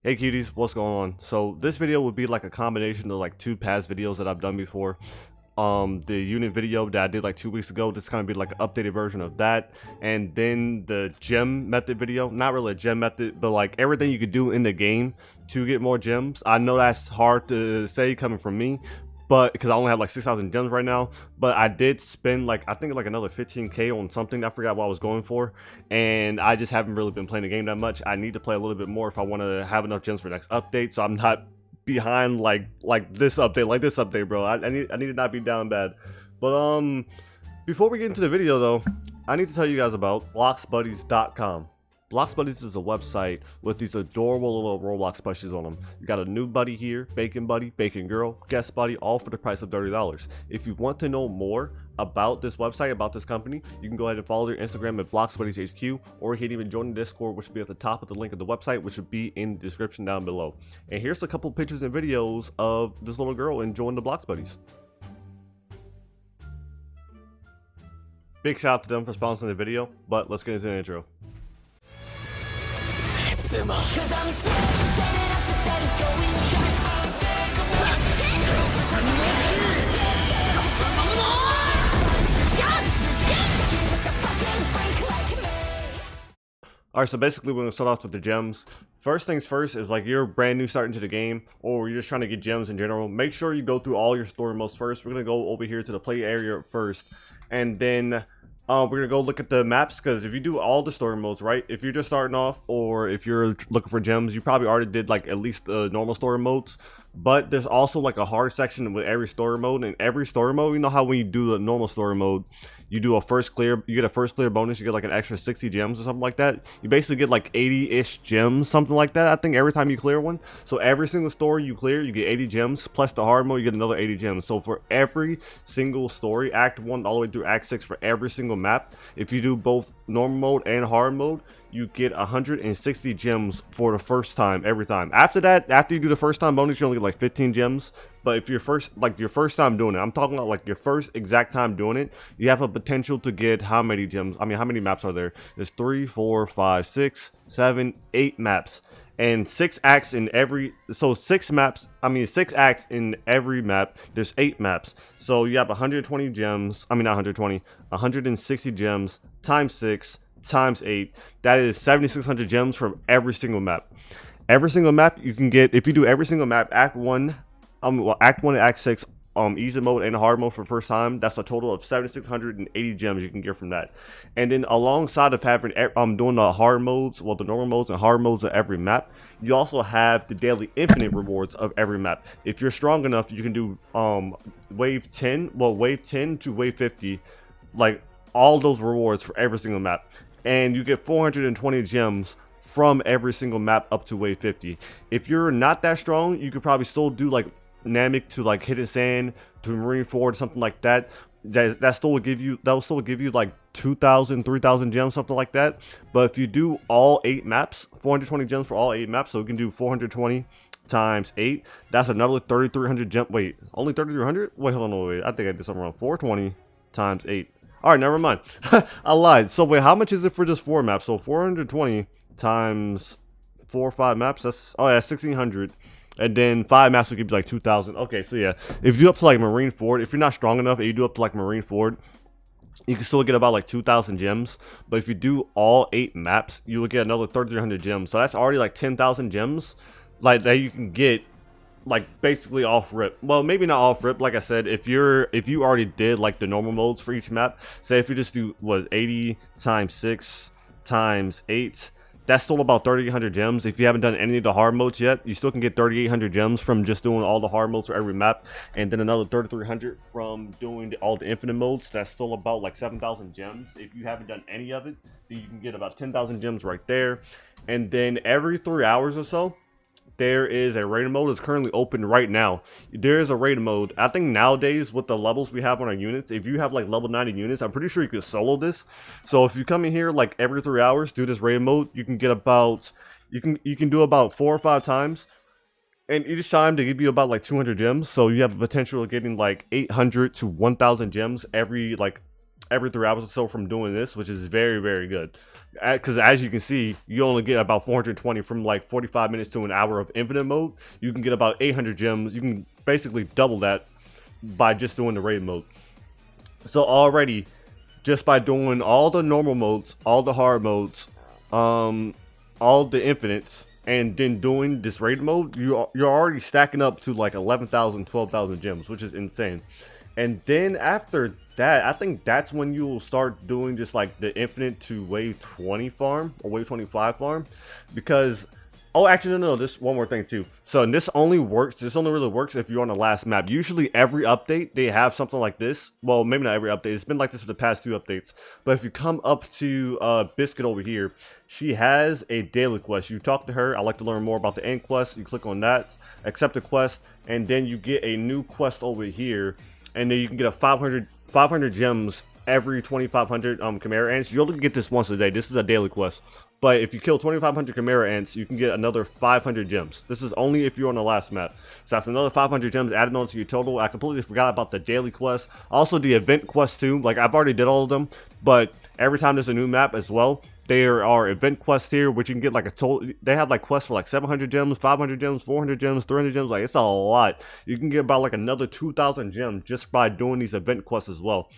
Hey cuties, what's going on? So this video would be like a combination of like two past videos that I've done before. The unit video that I did like 2 weeks ago, this is gonna be like an updated version of that. And then the gem method video, not really a gem method, but like everything you could do in the game to get more gems. I know that's hard to say coming from me, but because I only have like 6,000 gems right now, but I did spend like I think like another 15k on something. I forgot what I was going for, and I just haven't really been playing the game that much. I need to play a little bit more if I want to have enough gems for the next update, so I'm not behind like this update, bro. I need to not be down bad. But before we get into the video though, I need to tell you guys about BloxBuddies.com. BloxBuddies is a website with these adorable little Roblox plushies on them. You got a new buddy here, Bacon Buddy, Bacon Girl, Guest Buddy, all for the price of $30. If you want to know more about this website, about this company, you can go ahead and follow their Instagram at BloxBuddiesHQ, or you can even join the Discord, which will be at the top of the link of the website, which will be in the description down below. And here's a couple pictures and videos of this little girl enjoying the BloxBuddies. Big shout out to them for sponsoring the video, but let's get into the intro. Alright, so basically we're going to start off with the gems. First things first is like you're brand new starting to the game, or you're just trying to get gems in general. Make sure you go through all your story modes first. We're going to go over here to the play area first, and then we're going to go look at the maps, because if you do all the story modes, right, if you're just starting off or if you're looking for gems, you probably already did like at least the normal story modes. But there's also like a hard section with every story mode, and every story mode, you know how when you do the normal story mode, you do a first clear, you get a first clear bonus, you get like an extra 60 gems or something like that. You basically get like 80-ish gems, something like that, I think, every time you clear one. So every single story you clear, you get 80 gems, plus the hard mode, you get another 80 gems. So for every single story, Act 1 all the way through Act 6, for every single map, if you do both normal mode and hard mode, you get 160 gems for the first time, every time. After that, after you do the first time bonus, you only get like 15 gems. But if you're your first time doing it, I'm talking about like your first exact time doing it, you have a potential to get how many gems? I mean, how many maps are there? There's 3, 4, 5, 6, 7, 8 maps. And 6 acts in every, so 6 acts in every map. There's 8 maps, so you have 120 gems. I mean, not 120, 160 gems times 6 times 8. That is 7,600 gems from every single map. Every single map you can get, if you do every single map, Act 1, Act 1 and Act 6, easy mode and hard mode for the first time, that's a total of 7,680 gems you can get from that. And then alongside of having doing the hard modes, well, the normal modes and hard modes of every map, you also have the daily infinite rewards of every map. If you're strong enough, you can do wave 10 to wave 50, like all those rewards for every single map, and you get 420 gems from every single map up to wave 50. If you're not that strong, you could probably still do like Namek to like Hidden Sand to Marine Ford, something like that. That will still give you like 2,000, 3,000 gems, something like that. But if you do all 8 maps, 420 gems for all 8 maps, so you can do 420 times 8. That's another 3,300 gems. Wait, only 3,300? Wait, hold on, wait. I think I did something wrong. 420 times 8. All right, never mind. I lied. So wait, how much is it for just 4 maps? So 420 times 4 or 5 maps. That's 1,600. And then 5 maps will give you like 2,000. Okay, so yeah, if you do up to like Marine Ford, if you're not strong enough and you do up to like Marine Ford, you can still get about like 2,000 gems. But if you do all 8 maps, you will get another 3,300 gems. So that's already like 10,000 gems, like that you can get like basically off rip. Well, maybe not off rip. Like I said, if you already did like the normal modes for each map, say if you just do 80 times 6 times 8. That's still about 3,800 gems. If you haven't done any of the hard modes yet, you still can get 3,800 gems from just doing all the hard modes for every map. And then another 3,300 from doing all the infinite modes. That's still about like 7,000 gems. If you haven't done any of it, then you can get about 10,000 gems right there. And then every 3 hours or so, there is a raid mode that's currently open right now. There is a raid mode. I think nowadays with the levels we have on our units, if you have like level 90 units, I'm pretty sure you could solo this. So if you come in here like every 3 hours, do this raid mode, you can get about, you can do about 4 or 5 times. And each time they give you about like 200 gems. So you have the potential of getting like 800 to 1,000 gems every like every 3 hours or so from doing this, which is very, very good. Because as you can see, you only get about 420 from like 45 minutes to an hour of infinite mode. You can get about 800 gems. You can basically double that by just doing the raid mode. So already, just by doing all the normal modes, all the hard modes, all the infinites, and then doing this raid mode, you're already stacking up to like 11,000, 12,000 gems, which is insane. And then after that, I think that's when you'll start doing just like the infinite to wave 20 farm or wave 25 farm, because oh, actually no, this one more thing too. So this only really works if you're on the last map. Usually every update they have something like this. Well, maybe not every update. It's been like this for the past 2 updates. But if you come up to Biscuit over here, she has a daily quest. You talk to her. I like to learn more about the end quest. You click on that, accept the quest, and then you get a new quest over here, and then you can get a 500 gems every 2,500 Chimera ants. You only get this once a day. This is a daily quest. But if you kill 2,500 Chimera ants, you can get another 500 gems. This is only if you're on the last map. So that's another 500 gems added on to your total. I completely forgot about the daily quest. Also the event quest too. Like I've already did all of them, but every time there's a new map as well, there are event quests here, which you can get like a total. They have like quests for like 700 gems, 500 gems, 400 gems, 300 gems. Like it's a lot. You can get about like another 2,000 gems just by doing these event quests as well.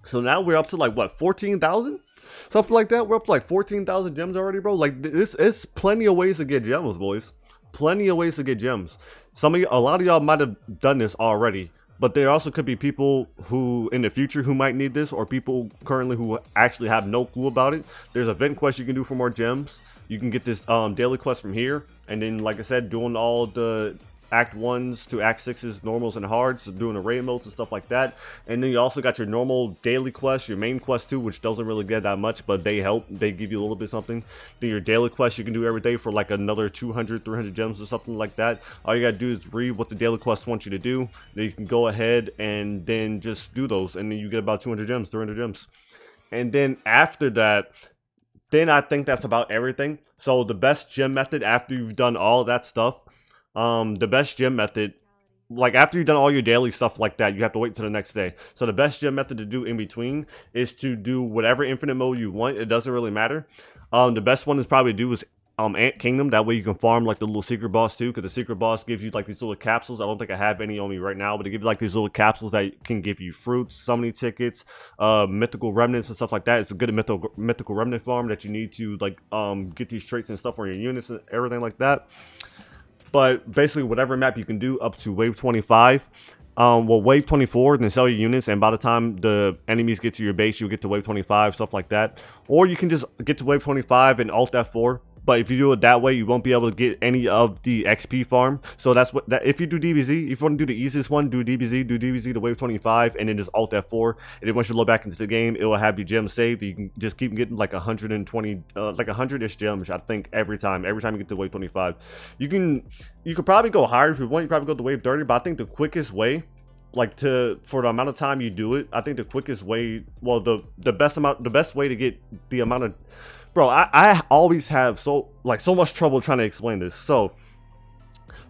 So now we're up to like what, 14,000? Something like that. We're up to like 14,000 gems already, bro. Like this is plenty of ways to get gems, boys. Plenty of ways to get gems. A lot of y'all might have done this already, but there also could be people who in the future who might need this, or people currently who actually have no clue about it. There's event quests you can do for more gems. You can get this daily quest from here, and then like I said, doing all the Act 1s to Act 6s, normals and hards, so doing the raid modes and stuff like that. And then you also got your normal daily quest, your main quest too, which doesn't really get that much, but they help. They give you a little bit something. Then your daily quest you can do every day for like another 200, 300 gems or something like that. All you gotta do is read what the daily quest wants you to do. Then you can go ahead and then just do those, and then you get about 200 gems, 300 gems. And then after that, then I think that's about everything. So the best gem method after you've done all that stuff, the best gem method, like after you've done all your daily stuff like that, you have to wait till the next day. So the best gem method to do in between is to do whatever infinite mode you want. It doesn't really matter. The best one is probably do is Ant Kingdom. That way you can farm like the little secret boss too, because the secret boss gives you like these little capsules. I don't think I have any on me right now, but they give you like these little capsules that can give you fruits, summoning tickets, mythical remnants and stuff like that. It's a good mythical remnant farm that you need to like get these traits and stuff on your units and everything like that. But basically whatever map you can do up to wave 25. Well, wave 24, then sell your units, and by the time the enemies get to your base, you'll get to wave 25, stuff like that. Or you can just get to wave 25 and alt F4. But if you do it that way, you won't be able to get any of the XP farm. So that's what that if you do DBZ, if you want to do the easiest one, do DBZ to wave 25, and then just alt F4. And then once you load back into the game, it will have your gems saved. You can just keep getting like 120, like 100-ish gems, I think, every time you get to wave 25. You could probably go higher if you want. You probably go to wave 30, but I think the quickest way, like for the amount of time you do it, I think the quickest way, well, the best way to get the amount of, bro, I always have so much trouble trying to explain this. So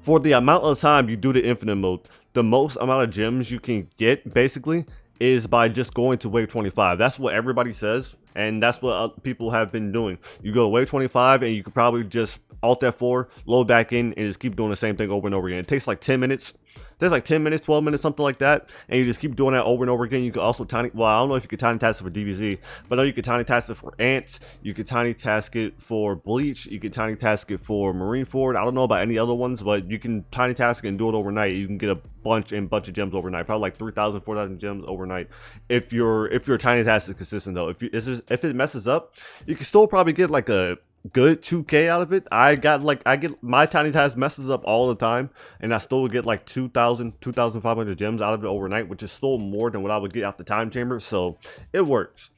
for the amount of time you do the infinite mode, the most amount of gems you can get basically is by just going to wave 25. That's what everybody says, and that's what people have been doing. You go to wave 25 and you could probably just alt F4, load back in, and just keep doing the same thing over and over again. It takes like 10 minutes. There's like 10 minutes, 12 minutes, something like that. And you just keep doing that over and over again. You can also well, I don't know if you could tiny task it for DBZ, but I know you could tiny task it for ants. You could tiny task it for bleach. You could tiny task it for marine ford. I don't know about any other ones, but you can tiny task it and do it overnight. You can get a bunch of gems overnight, probably like 3,000, 4,000 gems overnight. If your tiny task is consistent though, if it messes up, you can still probably get like a good 2k out of it. I get my tiny task messes up all the time, and I still get like 2,500 gems out of it overnight, which is still more than what I would get out the time chamber, so it works.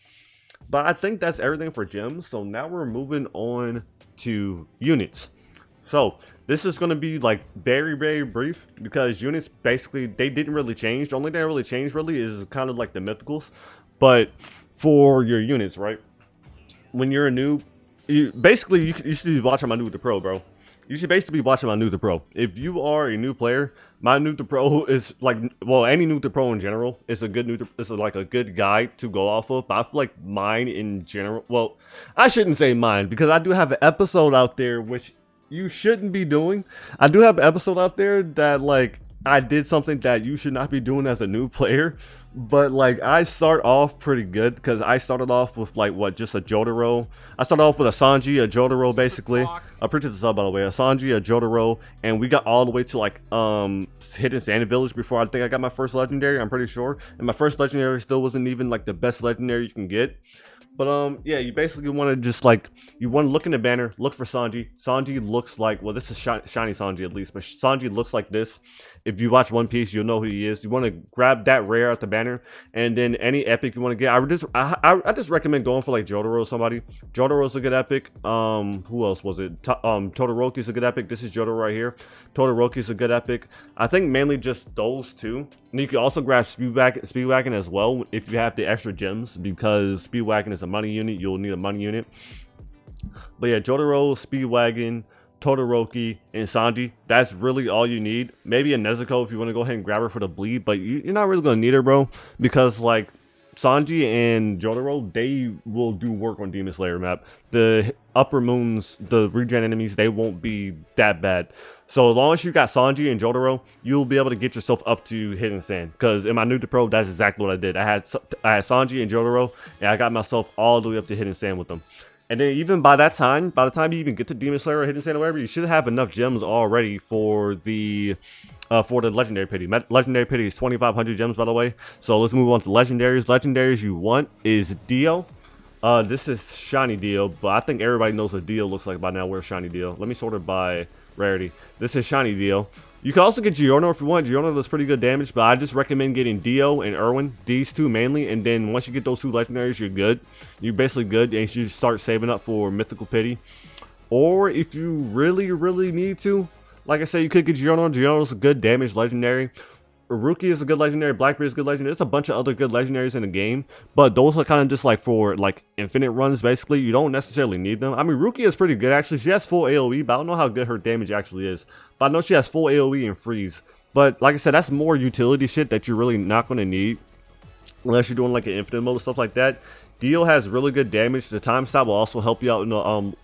But I think that's everything for gems. So now we're moving on to units. So this is going to be like very, very brief, because units basically, they didn't really change. The only thing that really changed really is kind of like the mythicals. But for your units, right, when you're a noob, you should be watching my Noob the Pro, bro. you should basically be watching my Noob to Pro. If you are a new player, my Noob to Pro is like, well, any Noob to Pro in general is a good like a good guide to go off of. But I feel like mine in general, well, I shouldn't say mine because I do have an episode out there which you shouldn't be doing. I do have an episode out there that like I did something that you should not be doing as a new player. But like I start off pretty good because I started off with like what, just a Jotaro. I started off with a Sanji, a Jotaro basically. I printed this up by the way, a Sanji, a Jotaro, and we got all the way to like Hidden Sand Village before I think I got my first legendary, I'm pretty sure. And my first legendary still wasn't even like the best legendary you can get. But yeah, you basically want to just like, you want to look in the banner, look for Sanji. Sanji looks like, well, this is shiny Sanji at least, but Sanji looks like this. If you watch One Piece, you'll know who he is. You want to grab that rare at the banner, and then any epic you want to get. I just recommend going for like Jotaro or somebody. Jotaro's a good epic. Who else was it? Todoroki's a good epic. This is Jotaro right here. Todoroki's a good epic. I think mainly just those two. And you can also grab Speedwagon as well if you have the extra gems, because Speedwagon is a money unit. You'll need a money unit. But yeah, Jotaro, Speedwagon, Todoroki, and Sanji, that's really all you need. Maybe a Nezuko if you want to go ahead and grab her for the bleed, but you're not really going to need her, bro, because like Sanji and Jotaro, they will do work on Demon Slayer map. The upper moons, the regen enemies, they won't be that bad. So as long as you got Sanji and Jotaro, you'll be able to get yourself up to Hidden Sand. Because in my Noob to Pro, that's exactly what I did. I had Sanji and Jotaro, and I got myself all the way up to Hidden Sand with them. And then even by the time you even get to Demon Slayer or Hidden Sand or whatever, you should have enough gems already for the Legendary Pity. Legendary Pity is 2,500 gems, by the way. So let's move on to Legendaries. Legendaries you want is Dio. This is Shiny Dio, but I think everybody knows what Dio looks like by now. Where's Shiny Dio? Let me sort it by rarity. This is Shiny Dio. You can also get Giorno if you want. Giorno does pretty good damage, but I just recommend getting Dio and Erwin, these two mainly, and then once you get those two legendaries, you're good. You're basically good, and you start saving up for Mythical Pity. Or if you really need to, like I said, you could get Giorno. Giorno's a good damage legendary. Rookie is a good legendary. Blackbeard is a good legendary. There's a bunch of other good legendaries in the game, but those are kind of just like for like infinite runs basically. You don't necessarily need them. I mean, Rookie is pretty good actually. She has full AoE, but I don't know how good her damage actually is. But I know she has full AoE and freeze. But like I said, that's more utility shit that you're really not going to need unless you're doing like an infinite mode and stuff like that. Dio has really good damage. The time stop will also help you out in the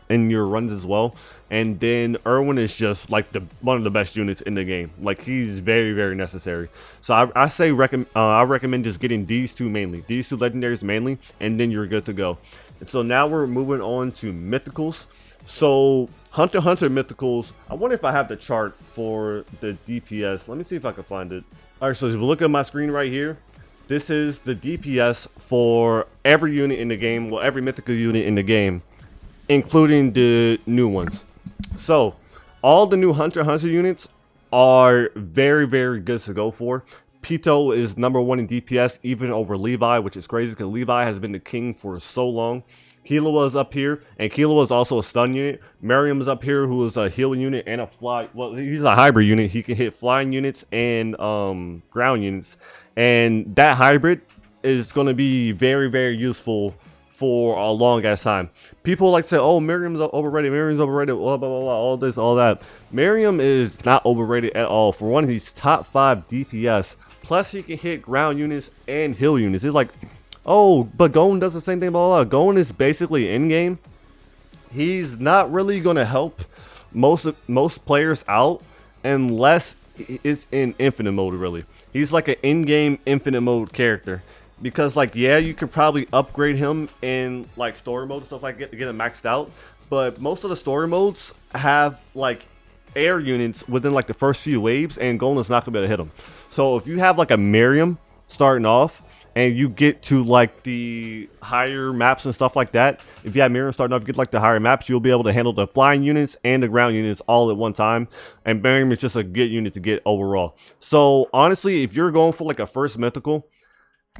in your runs as well. And then Erwin is just like one of the best units in the game. Like he's very necessary. So I recommend just getting these two mainly, these two legendaries mainly, and then you're good to go. And so now we're moving on to Mythicals. So Hunter x Hunter Mythicals, I wonder if I have the chart for the DPS. Let me see if I can find it. All right, so if you look at my screen right here, this is the DPS for every unit in the game, well, every mythical unit in the game, including the new ones. So all the new Hunter x Hunter units are very good to go for. Pito is #1 in DPS, even over Levi, which is crazy because Levi has been the king for so long. Killua is up here, and Killua is also a stun unit. Miriam is up here, who is a heal unit and a fly. Well, he's a hybrid unit. He can hit flying units and ground units, and that hybrid is going to be very useful for a long ass time. People like to say, "Oh, Miriam's overrated. Miriam's overrated." Blah blah blah. All this, all that. Miriam is not overrated at all. For one, he's top 5 DPS. Plus, he can hit ground units and heal units. It's like, oh, but Gon does the same thing, blah, blah, blah. Gon is basically in-game. He's not really going to help most players out unless it's in infinite mode, really. He's like an in-game infinite mode character. Because, like, yeah, you could probably upgrade him in, like, story mode and stuff like that to get him maxed out. But most of the story modes have, like, air units within, like, the first few waves, and Gon is not going to be able to hit them. So if you have, like, a Miriam starting off, and you get to like the higher maps and stuff like that, if you have Miriam starting off, you get like the higher maps, you'll be able to handle the flying units and the ground units all at one time. And Miriam is just a good unit to get overall. So honestly, if you're going for like a first mythical,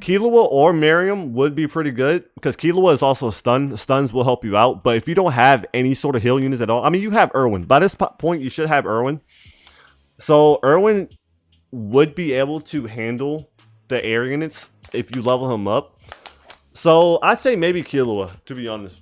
Killua or Miriam would be pretty good because Killua is also a stun. Stuns will help you out. But if you don't have any sort of heal units at all, I mean, you have Erwin. By this point, you should have Erwin. So Erwin would be able to handle the air units if you level him up. So I'd say maybe Killua, to be honest.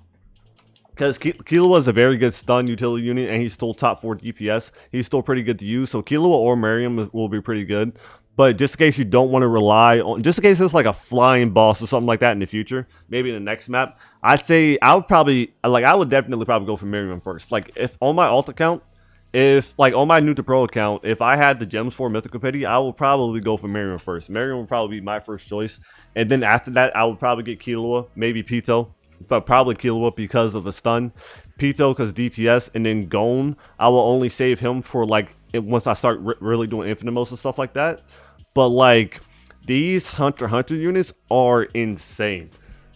because Killua is a very good stun utility unit, and he's still top 4 DPS. He's still pretty good to use, so Killua or Miriam will be pretty good. But just in case you don't want to rely on, just in case it's like a flying boss or something like that in the future, maybe in the next map, I'd say I would definitely probably go for Miriam first. Like, if on my alt account, if like on my new to pro account, if I had the gems for Mythical Pity, I would probably go for Miriam first. Miriam would probably be my first choice, and then after that, I would probably get Killua, maybe P2W, but probably Killua because of the stun, P2W because DPS, and then Gon, I will only save him for like once I start really doing infinite modes and stuff like that. But like these Hunter x Hunter units are insane.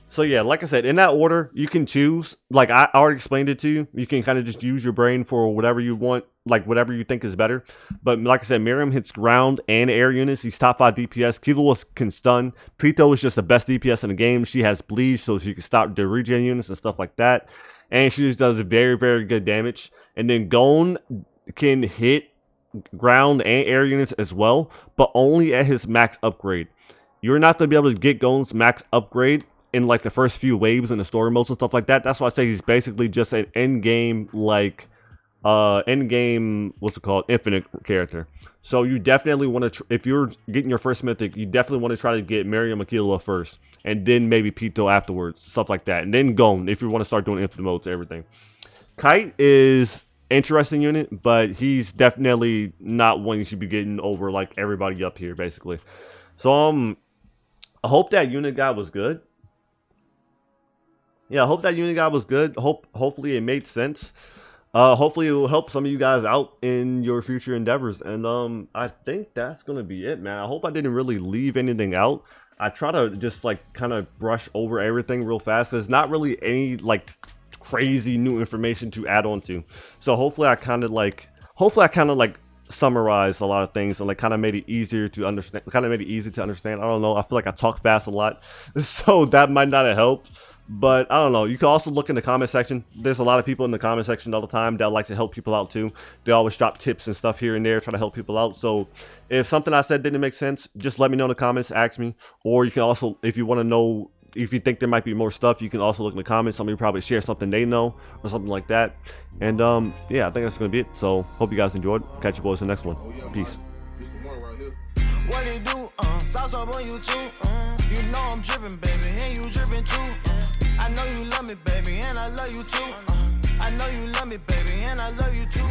So yeah, like I said, in that order, you can choose. Like I already explained it to you. You can kind of just use your brain for whatever you want, like whatever you think is better. But like I said, Miriam hits ground and air units. He's top 5 DPS. Killua can stun. P2W is just the best DPS in the game. She has bleed, so she can stop the regen units and stuff like that. And she just does very, very good damage. And then Gon can hit ground and air units as well, but only at his max upgrade. You're not going to be able to get Gon's max upgrade in like the first few waves in the story modes and stuff like that. That's why I say he's basically just an end game, like end game, what's it called, infinite character. So you definitely want to, if you're getting your first mythic, you definitely want to try to get Miriam Akila first, and then maybe P2W afterwards, stuff like that, and then Gon if you want to start doing infinite modes, everything. Kite is interesting unit, but he's definitely not one you should be getting over like everybody up here, basically. So I hope that unit guy was good. Yeah, I hope that unit guy was good. Hopefully it made sense. Hopefully it will help some of you guys out in your future endeavors. And I think that's gonna be it, man. I hope I didn't really leave anything out. I try to just like kind of brush over everything real fast. There's not really any like crazy new information to add on to. So hopefully I kind of like summarized a lot of things and like kind of made it easier to understand, I don't know, I feel like I talk fast a lot, so that might not have helped. But I don't know, you can also look in the comment section. There's a lot of people in the comment section all the time that like to help people out too. They always drop tips and stuff here and there, try to help people out. So if something I said didn't make sense, just let me know in the comments, ask me. Or you can also, if you want to know, if you think there might be more stuff, you can also look in the comments. Somebody probably share something they know or something like that. And yeah, I think that's gonna be it. So hope you guys enjoyed. Catch you boys in the next one. Peace. What they do, sauce up on you too, you know I'm dripping, baby, and you dripping too, I know you love me, baby, and I love you too, I know you love me, baby, and I love you too,